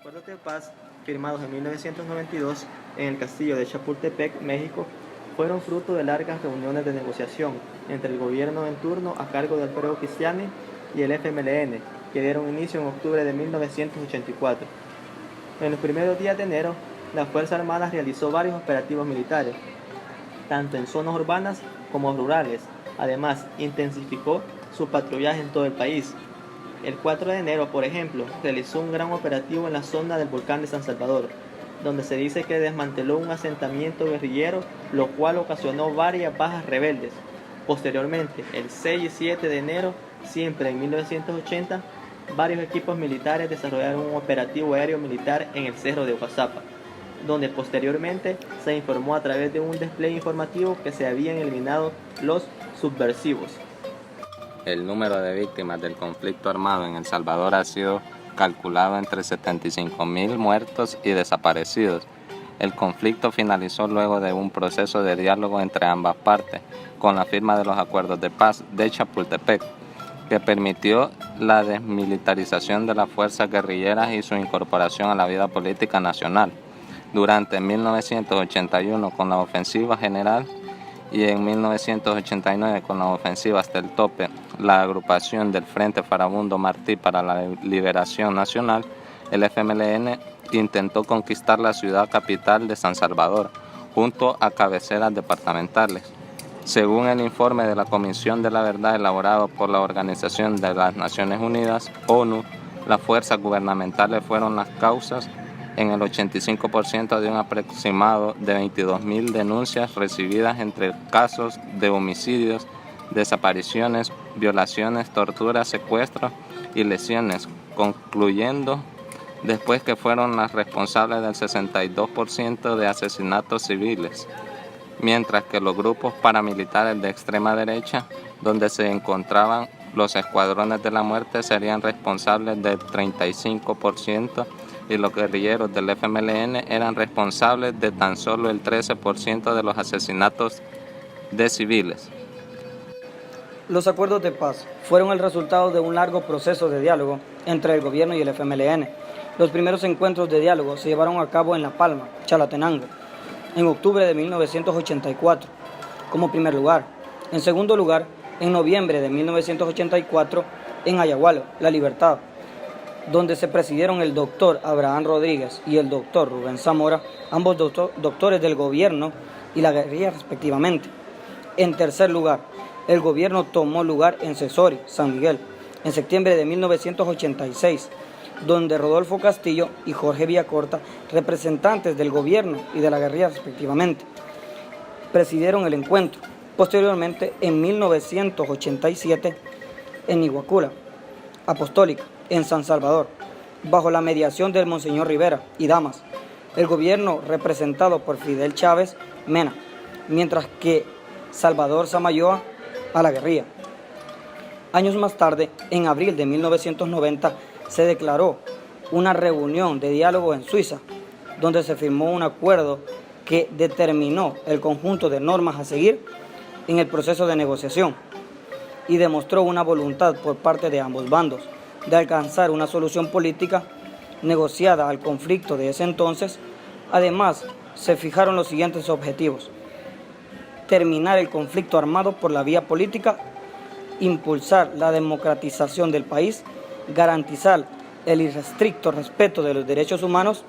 acuerdos de paz firmados en 1992 en el castillo de Chapultepec, México, fueron fruto de largas reuniones de negociación entre el gobierno en turno a cargo de Alfredo Cristiani y el FMLN, que dieron inicio en octubre de 1984. En los primeros días de enero, la Fuerza Armada realizó varios operativos militares, tanto en zonas urbanas como rurales. Además, intensificó su patrullaje en todo el país. El 4 de enero, por ejemplo, realizó un gran operativo en la zona del volcán de San Salvador, donde se dice que desmanteló un asentamiento guerrillero, lo cual ocasionó varias bajas rebeldes. Posteriormente, el 6 y 7 de enero, siempre en 1980, varios equipos militares desarrollaron un operativo aéreo militar en el Cerro de Oaxaca, donde posteriormente se informó a través de un despliegue informativo que se habían eliminado los subversivos. El número de víctimas del conflicto armado en El Salvador ha sido calculado entre 75.000 muertos y desaparecidos. El conflicto finalizó luego de un proceso de diálogo entre ambas partes, con la firma de los acuerdos de paz de Chapultepec, que permitió la desmilitarización de las fuerzas guerrilleras y su incorporación a la vida política nacional. Durante 1981 con la ofensiva general y en 1989 con la ofensiva hasta el tope, la agrupación del Frente Farabundo Martí para la Liberación Nacional, el FMLN, intentó conquistar la ciudad capital de San Salvador, junto a cabeceras departamentales. Según el informe de la Comisión de la Verdad elaborado por la Organización de las Naciones Unidas, ONU, las fuerzas gubernamentales fueron las causas en el 85% de un aproximado de 22.000 denuncias recibidas entre casos de homicidios, desapariciones, violaciones, torturas, secuestros y lesiones, concluyendo después que fueron las responsables del 62% de asesinatos civiles, mientras que los grupos paramilitares de extrema derecha, donde se encontraban los escuadrones de la muerte, serían responsables del 35%, y los guerrilleros del FMLN eran responsables de tan solo el 13% de los asesinatos de civiles. Los acuerdos de paz fueron el resultado de un largo proceso de diálogo entre el gobierno y el FMLN. Los primeros encuentros de diálogo se llevaron a cabo en La Palma, Chalatenango, en octubre de 1984, como primer lugar. En segundo lugar, en noviembre de 1984, en Ayahualo, La Libertad, donde se presidieron el doctor Abraham Rodríguez y el doctor Rubén Zamora, ambos doctores del gobierno y la guerrilla respectivamente. En tercer lugar, el gobierno tomó lugar en Cesori, San Miguel, en septiembre de 1986, donde Rodolfo Castillo y Jorge Villacorta, representantes del gobierno y de la guerrilla respectivamente, presidieron el encuentro. Posteriormente, en 1987, en Iguacula, Apostólica, en San Salvador, bajo la mediación del Monseñor Rivera y Damas, el gobierno representado por Fidel Chávez Mena, mientras que Salvador Samayoa a la guerrilla. Años más tarde, en abril de 1990, se declaró una reunión de diálogo en Suiza, donde se firmó un acuerdo que determinó el conjunto de normas a seguir en el proceso de negociación y demostró una voluntad por parte de ambos bandos de alcanzar una solución política negociada al conflicto de ese entonces. Además, se fijaron los siguientes objetivos: terminar el conflicto armado por la vía política, impulsar la democratización del país, garantizar el irrestricto respeto de los derechos humanos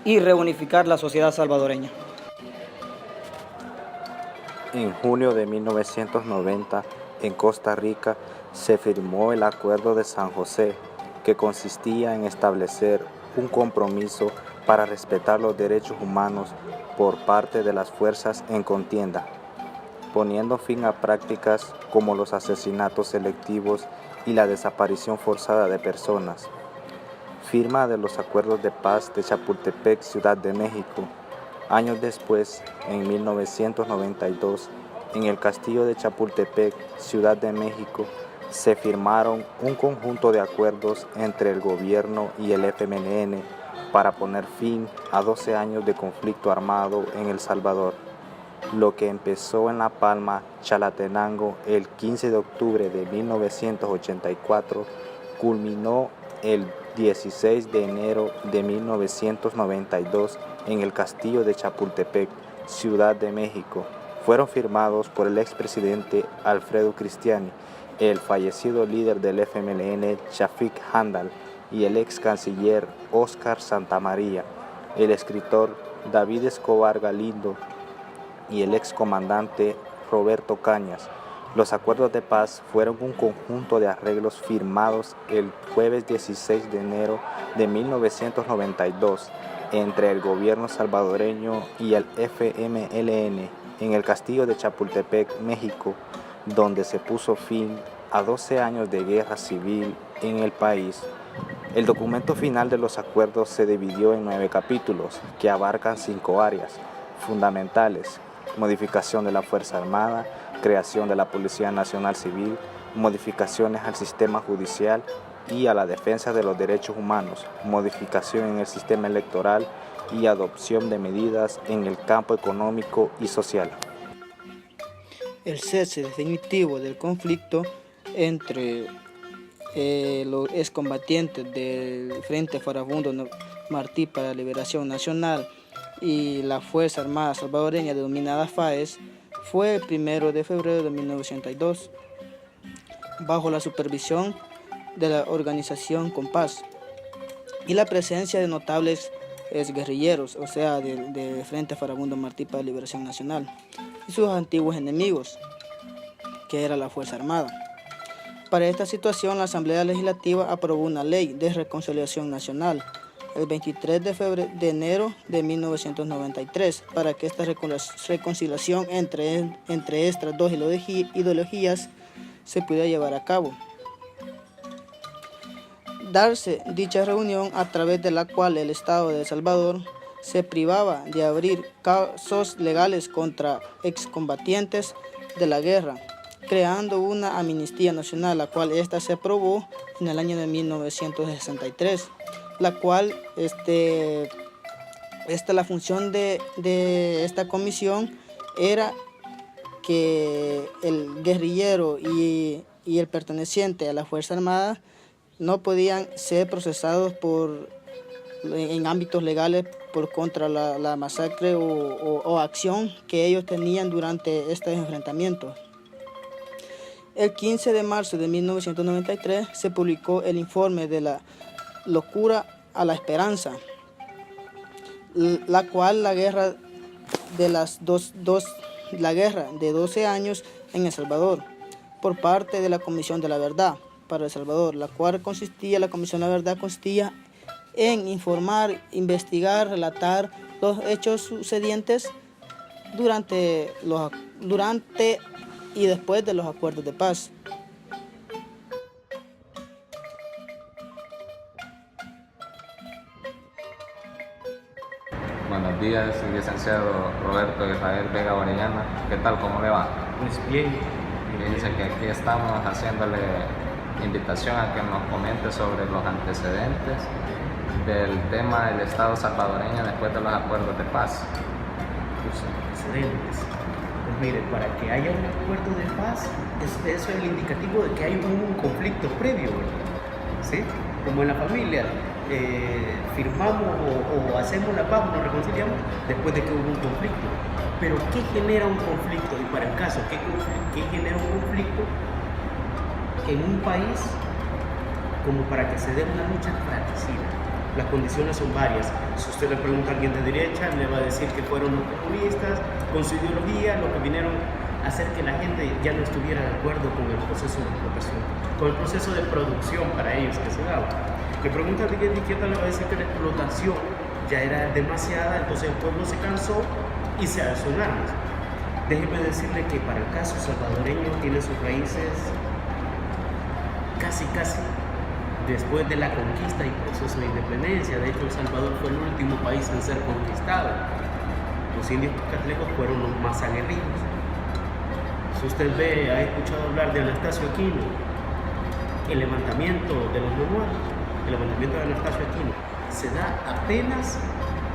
y reunificar la sociedad salvadoreña. En junio de 1990, en Costa Rica, se firmó el Acuerdo de San José, que consistía en establecer un compromiso para respetar los derechos humanos por parte de las fuerzas en contienda, poniendo fin a prácticas como los asesinatos selectivos y la desaparición forzada de personas. Firma de los Acuerdos de Paz de Chapultepec, Ciudad de México. Años después, en 1992, en el Castillo de Chapultepec, Ciudad de México, se firmaron un conjunto de acuerdos entre el gobierno y el FMLN para poner fin a 12 años de conflicto armado en El Salvador. Lo que empezó en La Palma, Chalatenango, el 15 de octubre de 1984, culminó el 16 de enero de 1992 en el castillo de Chapultepec, Ciudad de México. Fueron firmados por el expresidente Alfredo Cristiani, el fallecido líder del FMLN Shafik Handal y el ex canciller Óscar Santamaría, el escritor David Escobar Galindo y el ex comandante Roberto Cañas. Los acuerdos de paz fueron un conjunto de arreglos firmados el jueves 16 de enero de 1992 entre el gobierno salvadoreño y el FMLN en el castillo de Chapultepec, México, donde se puso fin a 12 años de guerra civil en el país. El documento final de los acuerdos se dividió en 9 capítulos que abarcan 5 áreas fundamentales: modificación de la Fuerza Armada, creación de la Policía Nacional Civil, modificaciones al sistema judicial y a la defensa de los derechos humanos, modificación en el sistema electoral y adopción de medidas en el campo económico y social. El cese definitivo del conflicto entre los excombatientes del Frente Farabundo Martí para la Liberación Nacional y la Fuerza Armada Salvadoreña denominada FAES fue el 1 de febrero de 1902, bajo la supervisión de la organización Compás y la presencia de notables guerrilleros, o sea, del Frente Farabundo Martí para la Liberación Nacional, y sus antiguos enemigos, que era la Fuerza Armada. Para esta situación, la Asamblea Legislativa aprobó una ley de reconciliación nacional el 23 de enero de 1993 para que esta reconciliación entre estas dos ideologías se pudiera llevar a cabo. Darse dicha reunión a través de la cual el Estado de El Salvador se privaba de abrir casos legales contra excombatientes de la guerra, creando una amnistía nacional, la cual esta se aprobó en el año de 1963, la cual la función de esta comisión era que el guerrillero y el perteneciente a la Fuerza Armada no podían ser procesados en ámbitos legales por contra la masacre o acción que ellos tenían durante estos enfrentamientos. El 15 de marzo de 1993 se publicó el informe de la locura a la esperanza, la cual la guerra de 12 años en El Salvador, por parte de la Comisión de la Verdad para El Salvador, la cual la Comisión de la Verdad consistía en informar, investigar, relatar los hechos sucedientes durante y después de los acuerdos de paz. Buenos días, licenciado Roberto Israel Vega Orellana. ¿Qué tal? ¿Cómo le va? Pues bien. Fíjense que aquí estamos haciéndole invitación a que nos comente sobre los antecedentes del tema del Estado salvadoreño después de los acuerdos de paz. Los antecedentes. Pues mire, para que haya un acuerdo de paz, eso es el indicativo de que hay un conflicto previo, ¿sí? Como en la familia, firmamos o hacemos la paz, nos reconciliamos después de que hubo un conflicto. Pero ¿qué genera un conflicto? Y para el caso, ¿qué genera un conflicto en un país como para que se dé una lucha fratricida? Las condiciones son varias. Si usted le pregunta a alguien de derecha, le va a decir que fueron los comunistas con su ideología los que vinieron a hacer que la gente ya no estuviera de acuerdo con el proceso de explotación, con el proceso de producción para ellos que se daba. Le pregunta a alguien de izquierda, le va a decir que la explotación ya era demasiada, entonces el pueblo se cansó y se alzó en armas. Déjeme decirle que para el caso salvadoreño tiene sus raíces casi después de la conquista y proceso de independencia. De hecho, El Salvador fue el último país en ser conquistado. Los indios catlecos fueron los más aguerridos. Si usted ha escuchado hablar de Anastasio Aquino, el levantamiento de los memoarios, el levantamiento de Anastasio Aquino, se da apenas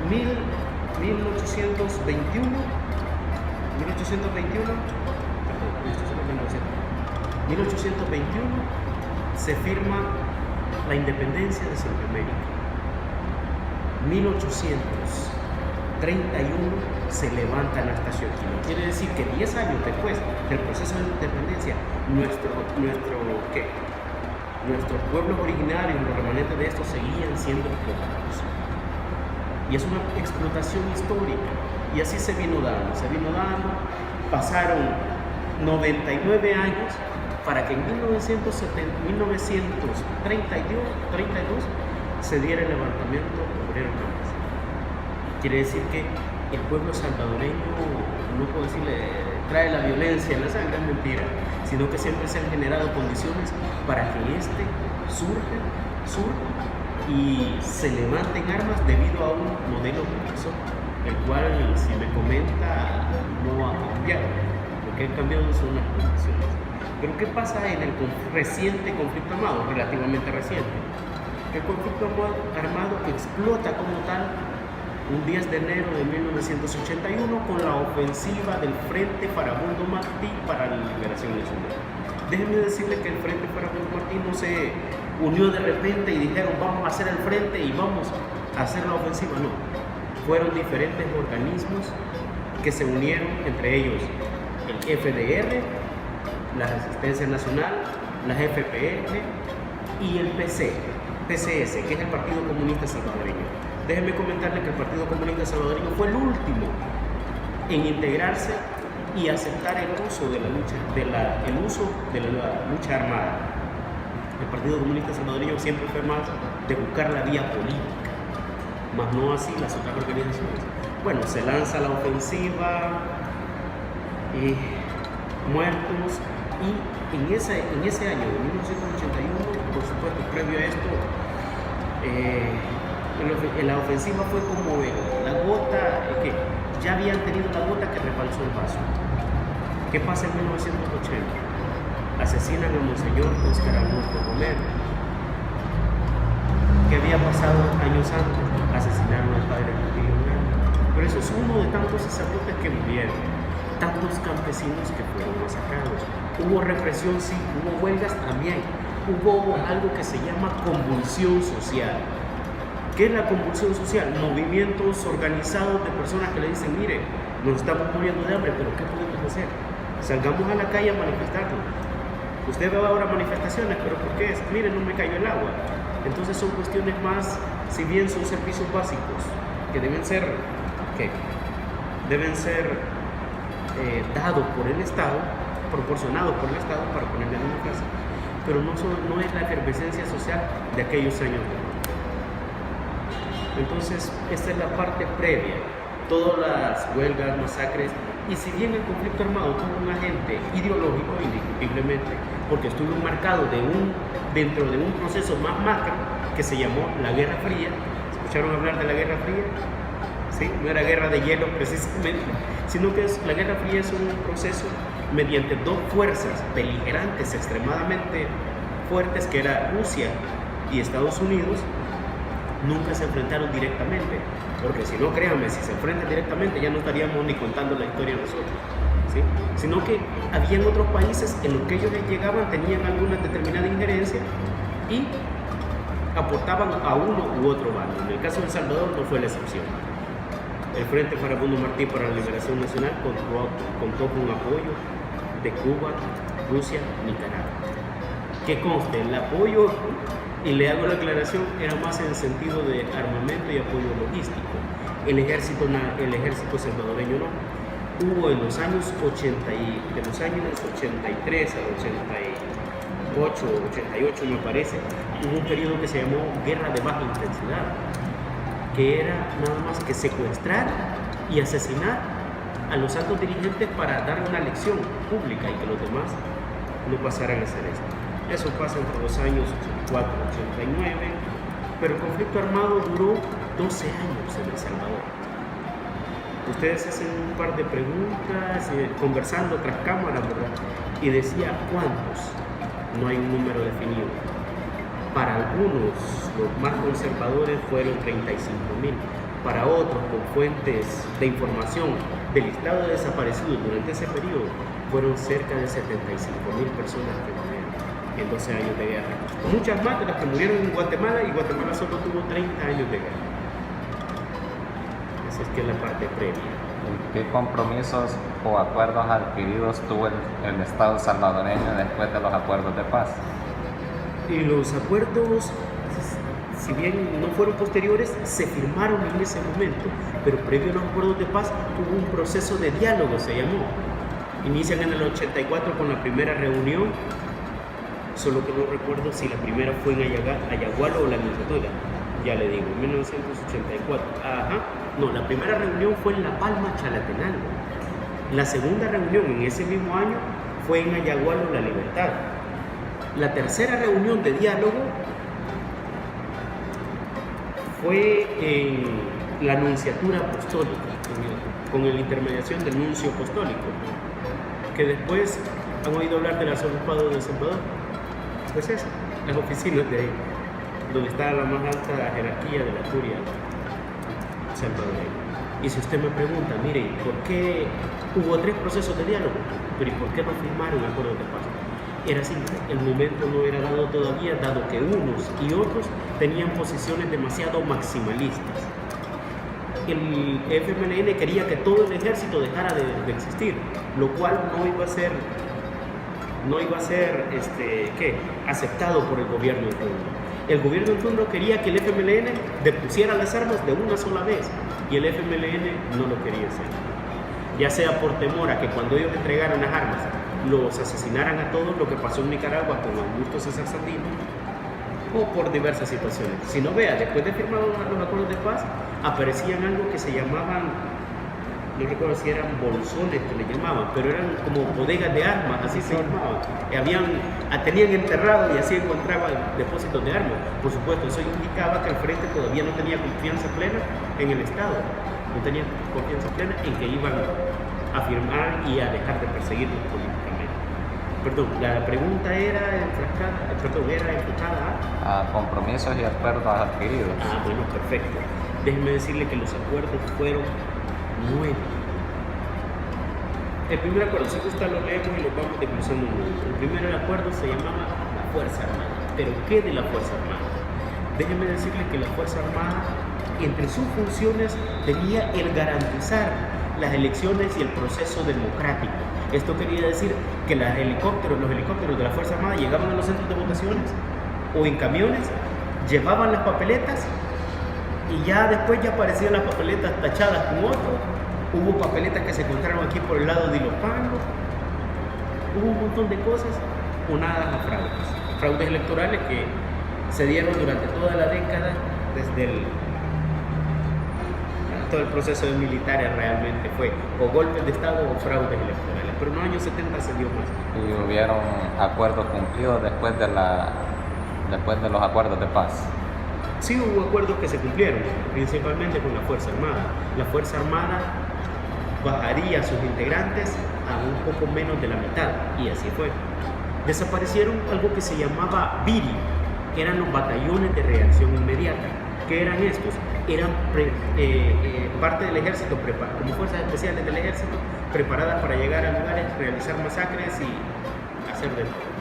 1821 se firma la independencia de Centroamérica. 1831 se levanta Anastasio-Aquino. Quiere decir que 10 años después del proceso de independencia, nuestros pueblos originarios, los remanentes de estos, seguían siendo explotados. Y es una explotación histórica. Y así se vino dando. Pasaron 99 años para que en 1932 se diera el levantamiento obrero campesino. Quiere decir que el pueblo salvadoreño, no puedo decirle, trae la violencia en la sangre, es mentira, sino que siempre se han generado condiciones para que éste surja y se levante en armas debido a un modelo que pasó, el cual, si me comenta, no ha cambiado. Lo que ha cambiado son las condiciones. Pero ¿qué pasa en el reciente conflicto armado, relativamente reciente? El conflicto armado explota como tal un 10 de enero de 1981 con la ofensiva del Frente Farabundo Martí para la Liberación Nacional. Déjenme decirle que el Frente Farabundo Martí no se unió de repente y dijeron vamos a hacer el frente y vamos a hacer la ofensiva, no. Fueron diferentes organismos que se unieron, entre ellos el FDR, la Resistencia Nacional, la FPN y el PCS, que es el Partido Comunista Salvadoreño. Déjenme comentarle que el Partido Comunista Salvadoreño fue el último en integrarse y aceptar el uso de la lucha armada. El Partido Comunista Salvadoreño siempre fue más de buscar la vía política, más no así las otras organizaciones. Bueno, se lanza la ofensiva, muertos, y en ese año de 1981, por supuesto, previo a esto, la ofensiva fue como la gota, que ya habían tenido la gota que rebalsó el vaso. ¿Qué pasa en 1980? Asesinan a Monseñor Óscar Augusto Romero. ¿Qué había pasado años antes? Asesinaron al padre Rutilio Blanco. Pero eso es uno de tantos sacerdotes que murieron, tantos campesinos que fueron masacrados. Hubo represión, sí, hubo huelgas también, hubo algo que se llama convulsión social. ¿Qué es la convulsión social? Movimientos organizados de personas que le dicen, mire, nos estamos muriendo de hambre, pero ¿qué podemos hacer? Salgamos a la calle a manifestarnos. Usted ve ahora manifestaciones, pero ¿por qué? Mire, no me cayó el agua. Entonces son cuestiones más, si bien son servicios básicos, que deben ser dados por el Estado, proporcionados por el Estado para ponerle en una casa, pero no es la efervescencia social de aquellos años. Entonces, esta es la parte previa, todas las huelgas, masacres, y si bien el conflicto armado tuvo un agente ideológico, indiscutiblemente, porque estuvo marcado dentro de un proceso más macro que se llamó la Guerra Fría. ¿Escucharon hablar de la Guerra Fría? ¿Sí? No era guerra de hielo precisamente, sino que la Guerra Fría es un proceso mediante dos fuerzas beligerantes extremadamente fuertes, que era Rusia y Estados Unidos. Nunca se enfrentaron directamente, porque si no, créanme, si se enfrentan directamente ya no estaríamos ni contando la historia nosotros, ¿sí? Sino que habían otros países en los que ellos llegaban, tenían alguna determinada injerencia y aportaban a uno u otro bando. En el caso de El Salvador no fue la excepción. El Frente Farabundo Martí para la Liberación Nacional contó con apoyo de Cuba, Rusia, Nicaragua. Que conste, el apoyo, y le hago la aclaración, era más en el sentido de armamento y apoyo logístico. El ejército salvadoreño no. Hubo en los años 83 al 88 me parece, hubo un periodo que se llamó Guerra de Baja Intensidad, que era nada más que secuestrar y asesinar a los altos dirigentes para dar una lección pública y que los demás no pasaran a hacer esto. Eso pasa entre los años 84 y 89, pero el conflicto armado duró 12 años en El Salvador. Ustedes hacen un par de preguntas, conversando tras cámaras, ¿verdad? Y decía, ¿cuántos? No hay un número definido. Para algunos, los más conservadores, fueron 35.000. Para otros, con fuentes de información del listado de desaparecidos durante ese periodo, fueron cerca de 75.000 personas que murieron. en 12 años de guerra. Muchas más de las que murieron en Guatemala, y Guatemala solo tuvo 30 años de guerra. Esa es que es la parte previa. ¿Qué compromisos o acuerdos adquiridos tuvo el Estado salvadoreño después de los acuerdos de paz? Y los acuerdos, si bien no fueron posteriores, se firmaron en ese momento, pero previo a los acuerdos de paz hubo un proceso de diálogo, se llamó. Inician en el 84 con la primera reunión, solo que no recuerdo si la primera fue en Ayagualo o la Anunciatura. Ya le digo, en 1984. No, la primera reunión fue en La Palma, Chalatenango. La segunda reunión en ese mismo año fue en Ayagualo, La Libertad. La tercera reunión de diálogo fue en la Anunciatura Apostólica, con la intermediación del Nuncio Apostólico, que después han oído hablar del Arzobispado de Salvador. Pues eso, las oficinas de ahí, donde está la más alta jerarquía de la curia salvadoreña. Y si usted me pregunta, mire, ¿por qué hubo 3 procesos de diálogo? Pero ¿y por qué no firmaron acuerdos de paz? Era simple, el momento no era dado todavía, dado que unos y otros tenían posiciones demasiado maximalistas. El FMLN quería que todo el ejército dejara de existir, lo cual no iba a ser aceptado por el gobierno de turno. El gobierno de turno quería que el FMLN depusiera las armas de una sola vez, y el FMLN no lo quería hacer. Ya sea por temor a que cuando ellos entregaran las armas los asesinaran a todos, lo que pasó en Nicaragua con Augusto César Sandino, o por diversas situaciones. Si no, vea, después de firmar los acuerdos de paz, aparecían algo que se llamaban, no recuerdo si eran bolsones que le llamaban, pero eran como bodegas de armas, así se llamaban. Tenían enterrado y así encontraban depósitos de armas. Por supuesto, eso indicaba que el frente todavía no tenía confianza plena en el Estado, no tenía confianza plena en que iban a firmar y a dejar de perseguirlos políticamente. Perdón, la pregunta era enfocada a compromisos y acuerdos adquiridos. Bueno, perfecto. Déjenme decirle que los acuerdos fueron 9. El primer acuerdo, si gusta lo leemos y lo vamos desglosando un momento. El primer acuerdo se llamaba la Fuerza Armada. ¿Pero qué de la Fuerza Armada? Déjenme decirle que la Fuerza Armada, entre sus funciones, tenía el garantizar las elecciones y el proceso democrático. Esto quería decir que los helicópteros de la Fuerza Armada llegaban a los centros de votaciones o en camiones, llevaban las papeletas y ya después ya aparecían las papeletas tachadas con otro. Hubo papeletas que se encontraron aquí por el lado de Ilopango. Hubo un montón de cosas unadas a fraudes electorales que se dieron durante toda la década, desde todo el proceso de militares realmente fue o golpes de Estado o fraudes electorales, pero en los años 70 se dio más. ¿Y hubieron acuerdos cumplidos después de los acuerdos de paz? Sí, hubo acuerdos que se cumplieron, principalmente con la Fuerza Armada. La Fuerza Armada bajaría a sus integrantes a un poco menos de la mitad, y así fue. Desaparecieron algo que se llamaba BIRI, que eran los batallones de reacción inmediata. ¿Qué eran estos? Eran parte del ejército, como fuerzas especiales del ejército, preparadas para llegar a lugares, realizar masacres y hacer de todo.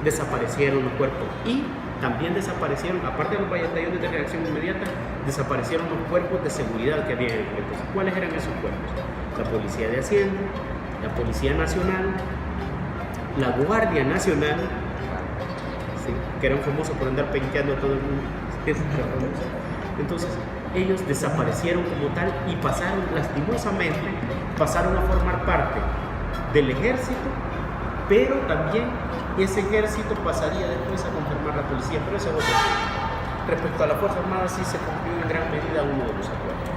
Desaparecieron los cuerpos y también desaparecieron, aparte de los batallones de reacción inmediata, desaparecieron los cuerpos de seguridad que había en el momento. ¿Cuáles eran esos cuerpos? La Policía de Hacienda, la Policía Nacional, la Guardia Nacional, ¿sí?, que eran famosos por andar penqueando a todo el mundo. Entonces, ellos desaparecieron como tal y pasaron, lastimosamente, a formar parte del ejército, pero también ese ejército pasaría después a conformar la policía, pero eso es otro tema. Respecto a la Fuerza Armada, sí se cumplió en gran medida uno de los acuerdos.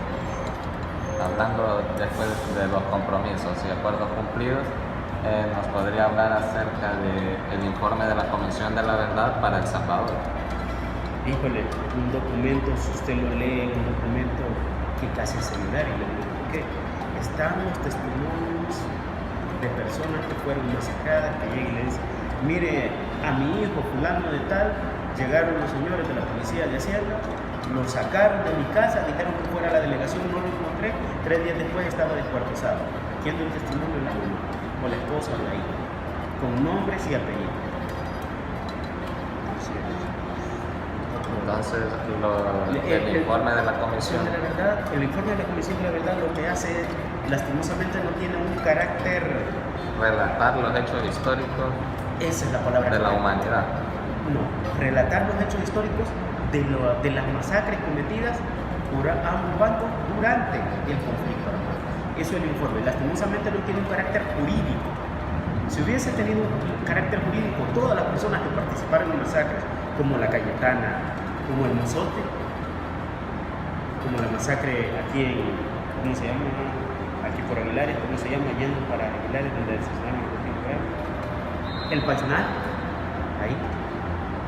Hablando después de los compromisos y acuerdos cumplidos, nos podría hablar acerca del informe de la Comisión de la Verdad para El Salvador. Híjole, un documento, si usted lo lee, un documento que casi es seminario, porque están los testimonios de personas que fueron masacradas, que llegan y le dicen: mire, a mi hijo fulano de tal, llegaron los señores de la Policía de Hacienda, lo sacaron de mi casa, dijeron que fuera a la delegación, no lo encontré, 3 días después estaba descuartizado. ¿Quién dio el testimonio? La mamá, o la esposa o la hija, con nombres y apellidos. Entonces, el informe de la comisión. De la verdad, el informe de la Comisión de la Verdad lo que hace es, lastimosamente, no tiene un carácter. Relatar los hechos históricos Esa es la palabra. de la correcta. humanidad. No, relatar los hechos históricos de las masacres cometidas por ambos bandos durante el conflicto armado. Eso es el informe. Lastimosamente no tiene un carácter jurídico. Si hubiese tenido un carácter jurídico, todas las personas que participaron en masacres, como la Cayetana, como el Mozote, como la masacre aquí en, ¿cómo se llama? Aquí por Aguilares, ¿cómo se llama? Yendo para Aguilares, donde asesinaron a Agustín Real. El Pachonal, ahí.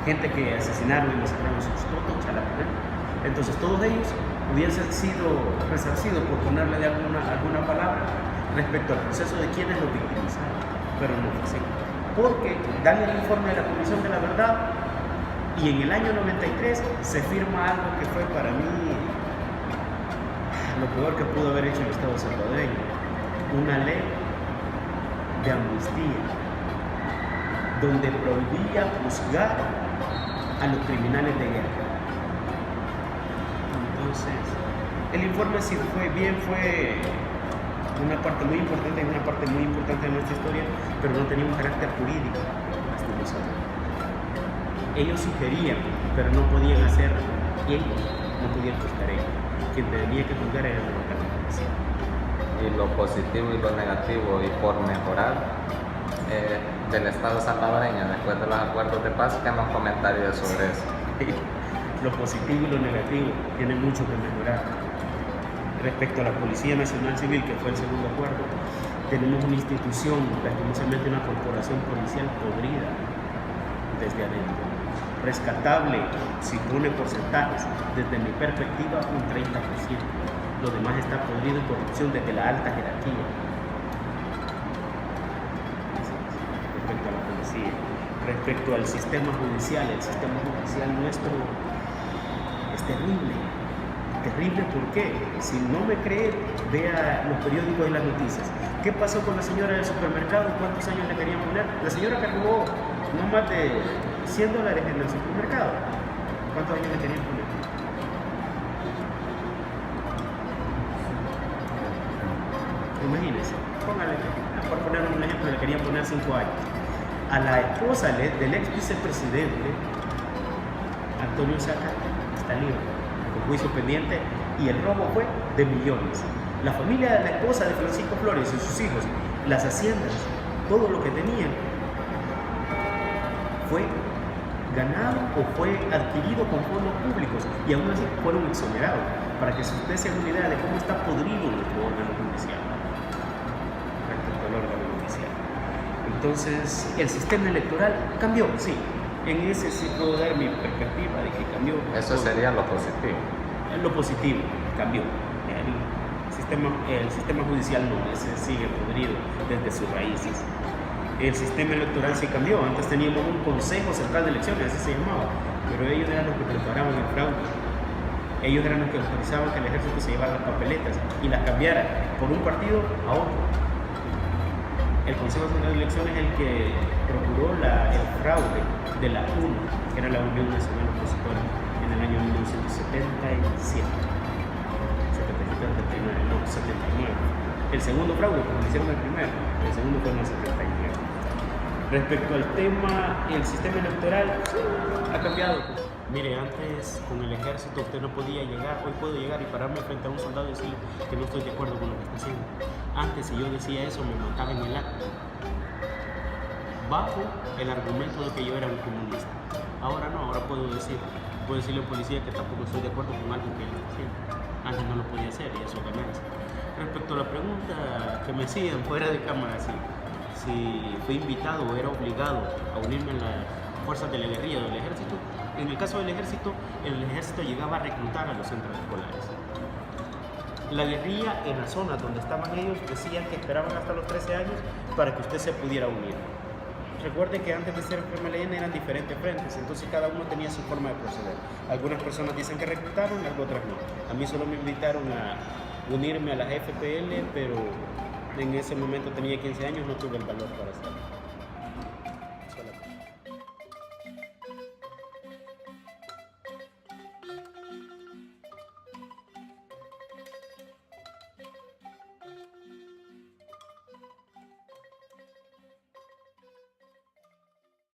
Gente que asesinaron y masacraron a sus totos, Chalatenango. Entonces todos ellos hubiesen sido resarcidos, por ponerle de alguna palabra, respecto al proceso de quienes los victimizaron, pero no fue así. Porque dan el informe de la Comisión de la Verdad y en el año 93 se firma algo que fue para mí lo peor que pudo haber hecho el Estado salvadoreño, una ley de amnistía donde prohibía juzgar a los criminales de guerra. Entonces, el informe sí fue una parte muy importante y una parte muy importante de nuestra historia, pero no tenía un carácter jurídico, lastimosamente. Ellos sugerían, pero no podían hacer ellos, no podían juzgar ellos. Quien tenía que juzgar era la local policía. Y lo positivo y lo negativo, y por mejorar del Estado salvadoreño después de los acuerdos de paz, ¿qué más comentarios sobre eso? Lo positivo y lo negativo tienen mucho que mejorar. Respecto a la Policía Nacional Civil, que fue el segundo acuerdo, tenemos una institución, lastimosamente una corporación policial podrida desde adentro. Rescatable, si pone porcentajes, desde mi perspectiva, un 30%. Lo demás está podrido en corrupción desde la alta jerarquía. Respecto a la policía. Respecto al sistema judicial, el sistema judicial nuestro es terrible. Terrible, ¿por qué? Si no me cree, vea los periódicos y las noticias. ¿Qué pasó con la señora del supermercado? ¿Cuántos años le querían poner? La señora que robó no más de $100 en el supermercado. ¿Cuántos años le querían poner? Imagínense, póngale, por poner un ejemplo, le querían poner 5 años. A la esposa del ex vicepresidente, Antonio Saca, está libre, con juicio pendiente, y el robo fue de millones. La familia de la esposa de Francisco Flores y sus hijos, las haciendas, todo lo que tenían, fue ganado o fue adquirido con fondos públicos y aún así fueron exonerados, para que usted se haga una idea de cómo está podrido nuestro órgano judicial. Respecto al órgano judicial. Entonces, el sistema electoral cambió, sí. En ese sí puedo dar mi perspectiva de que cambió. Eso sería lo positivo. Lo positivo, cambió. El sistema judicial no, ese sigue podrido desde sus raíces. El sistema electoral sí cambió. Antes teníamos un Consejo Central de Elecciones, así se llamaba, pero ellos eran los que preparaban el fraude. Ellos eran los que autorizaban que el ejército se llevara las papeletas y las cambiara por un partido a otro. El Consejo Central de Elecciones es el que procuró el fraude de la UNO, que era la Unión Nacional Opositora, en el año 1977. 79. El segundo fraude, como hicieron el primero, el segundo fue en el 79. Respecto al tema, el sistema electoral ha cambiado. Mire, antes con el ejército usted no podía llegar, hoy puedo llegar y pararme frente a un soldado y decirle que no estoy de acuerdo con lo que está haciendo. Antes, si yo decía eso, me mataban en el acto, bajo el argumento de que yo era un comunista. Ahora no, ahora puedo decirle al policía que tampoco estoy de acuerdo con algo que él está haciendo. Antes no lo podía hacer y eso ganancia. Respecto a la pregunta que me hacían fuera de cámara, si fui invitado o era obligado a unirme a las fuerzas de la guerrilla o del ejército, en el caso del ejército, el ejército llegaba a reclutar a los centros escolares. La guerrilla en las zonas donde estaban ellos decían que esperaban hasta los 13 años para que usted se pudiera unir. Recuerden que antes de ser FMLN eran diferentes frentes, entonces cada uno tenía su forma de proceder. Algunas personas dicen que reclutaron, otras no. A mí solo me invitaron a unirme a la FPL, pero en ese momento tenía 15 años, no tuve el valor para hacerlo.